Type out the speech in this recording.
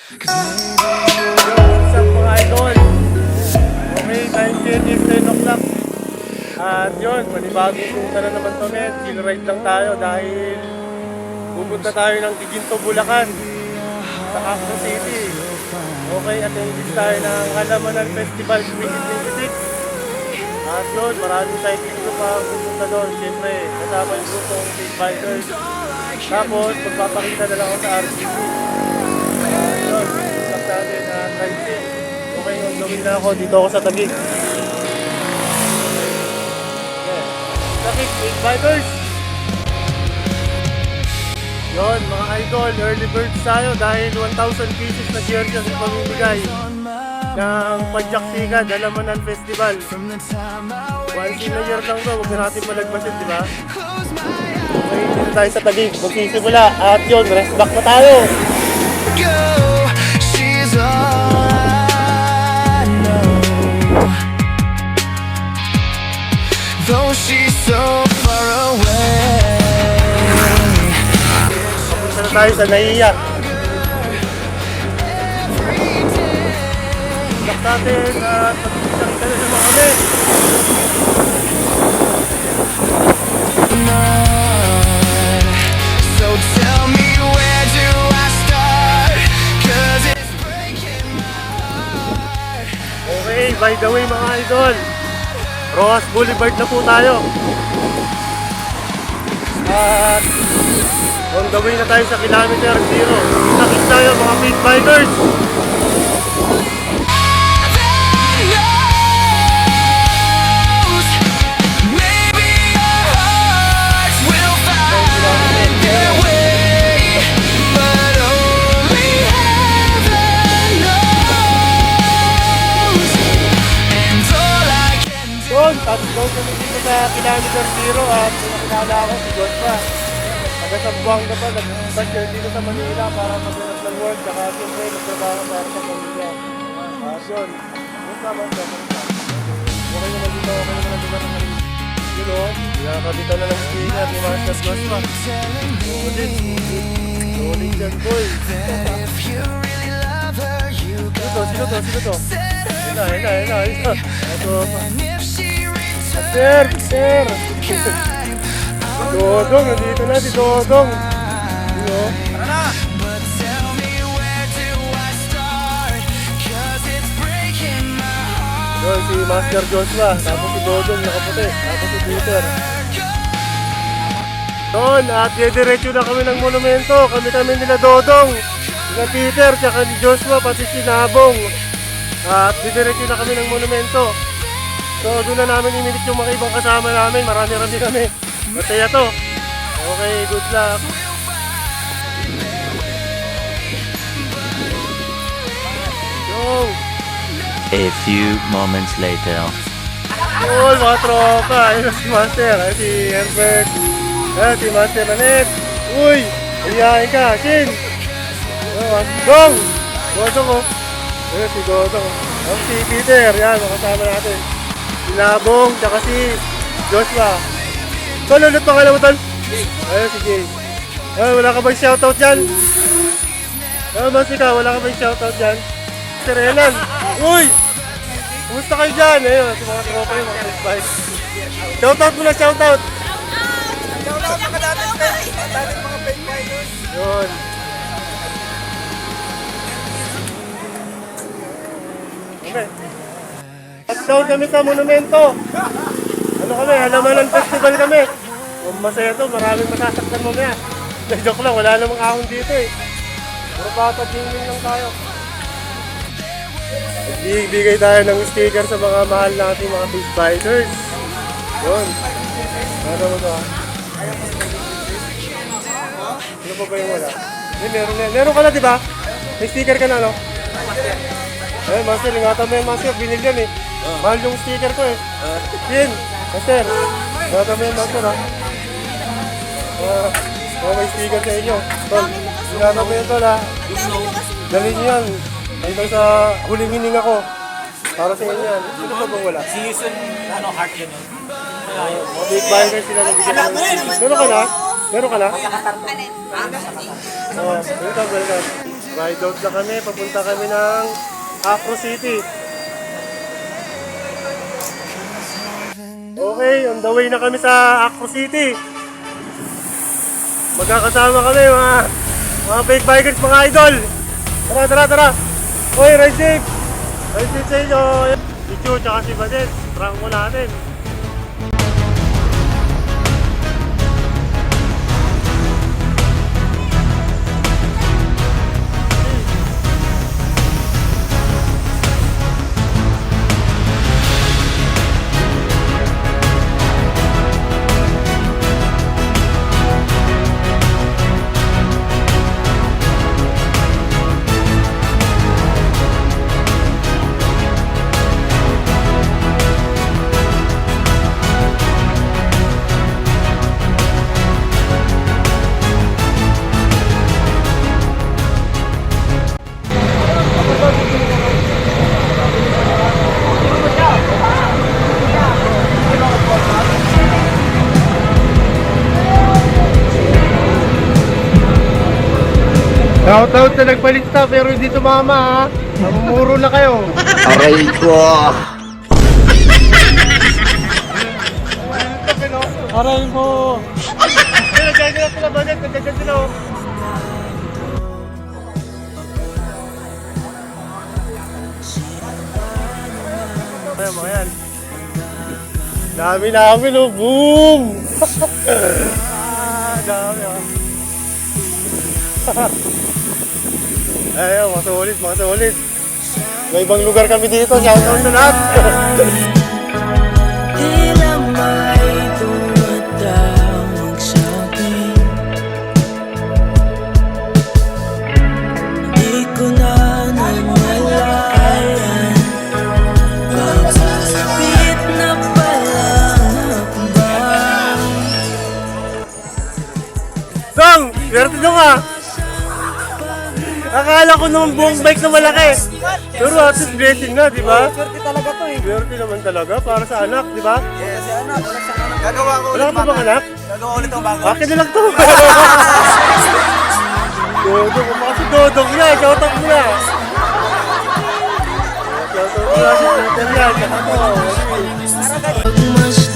Yo, what's up mga idol? Okay, time check is 10 o'clock. At yun, panibagong punta na naman kami. Chill ride lang tayo dahil pupunta tayo ng Giginto, Bulacan sa Quezon City. Okay, attending tayo ng Halamanan Festival 2026. At yun, maraming cycling group ang pupunta doon. Siyempre, kasama yung grupong big bikers. Tapos, magpapakita na lang ako sa RCC. Yun, usap natin na tricycle. Okay, yung gawin na ako. Dito ako sa Taguig. Taguig, big bikers! Yun, mga idol, early birds tayo dahil 1,000 pieces na jersey ang pamimigay ng Panjaksikan, Halamanan Festival. Once in a year lang to, huwag na natin malagpasin, di ba? Okay, dito tayo sa Taguig, magsisimula. At yun, rest back na tayo. She's all I know. Though she's so far away. Papunta na tayo sa naiiyak. Lock natin at magkikita na sa mga kami. So tell me, where do I start? 'Cause it's breaking my heart. Okay, by the way mga idol, Rojas Boulevard na po tayo. At on the way na tayo sa kilometer 0. Nakit tayo mga big bikers. Maybe our hearts will find their way, but only heaven knows. And all I can do. Doon, tapos doon kami dito sa kilometer 0 at nakilala ako si Joshua. Taga Sambuanga pa, nag-bachelor dito sa Manila para mag-work ng work, saka siyempre nagtrabaho para sa pamilya. At yun, yun naman siya. Okay naman dito, okay naman ang lugar naman. Yun o, nakakabita na ng sticker ni Master Joshua. Rolling dyan, boy. If you really love her, you Sino to? Sino to? Ito. And if she returns Sir! Sir! time, Dodong, nandito na si Dodong. Yun o. but tell me, where do I start? 'Cause it's breaking my heart. Yun, si Master Joshua, tapos si Dodong nakaputi, tapos si Peter. Yun, at diretso na kami ng monumento. Kami nila Dodong, nila Peter, tsaka ni Joshua, pati si Nabong. At diretso na kami ng monumento. So doon na namin imilit yung mga ibang kasama namin. Marami-rami kami. Masaya to. Okay, good luck. Yo! A few moments later. Cool, mga tropa. Ayun si Master. Ayun si Herbert. Ayun si Master Anet. Uy! Ayayin ka. Shin! Dong! Dodong oh. Ayun si Dodong. Ayun si Peter. Yan, makasama natin. Si Nabong, tsaka si Joshua. Tol, ulit pangalan mo, Tol? Ayun si Jay. Ayun, wala ka bang shoutout dyan? Ayun, mas ikaw, wala ka bang shoutout dyan? Si Renan. Uy! Kumusta kayo dyan? Ayun, si mga tropa yung mga best bike. Shoutout mo na, shoutout! Shoutout mga dating mga fake bikers. Yun. Okay. Touchdown kami sa monumento. Ano kami, Halamanan Festival kami. Kung masaya to, maraming masasaktan mo na. Joke lang, wala namang ahon dito eh. Puro patagingin lang tayo. Bigay tayo ng sticker sa mga mahal nating mga big bikers. Yun. Ano mo to ha? Ano pa ba yung wala? Meron na. Meron ka na, di ba? May sticker ka na, no? Eh, Master, ingatan mo yung Master. Binil yan eh. Mahal yung sticker ko eh. Yun. Master, ingatan mo yung Master, ha? May sticker sa inyo. Tol, ingatan mo yun, Tol, ha? Dalhin nyo yan. Hanggang sa huling hininga ko. Para sa inyo yan. Sino pa bang wala? Season, heart yun. Mga big bikers sila nagbigay ng sticker. Meron ka na? Meron ka na? Welcome. Ride out na kami, papunta kami ng Acro City. Okay, on the way na kami sa Acro City. Magkakasama kami mga fake bikers, mga idol. Tara. Uy, ride safe. Ride safe sa inyo. Si Chu, tsaka si Badet. Prank mo natin. Shoutout na nagbalista pero hindi tumama ha. Namumuro na kayo. Aray ko! Aray ko! Nagagaya sila ba? Nagagaya sila oh. Ayan mga yan. Dami namin oh. Boom! Dami oh. Ayun, mga solid. May ibang lugar kami dito. Shoutout sa lahat. Tila may tumatawag sa'kin. Di ko na namalayan. Papalapit na palang hakbang. Dong! Swerte nyo ka! Akala ko nung buong bike na malaki. Pero at least blessing na, di ba? Swerte talaga to eh. Swerte naman talaga para sa anak, di ba? Yes, anak. Wala siyang anak. Gagawa ko Wala ka pa bang anak? Gagawa ulit ang bago. Akin na lang to. Dodong, kasi Dodong niya. Shoutout mo na. Shoutout mo na si Peter yan. Tsaka to. Pagmasdan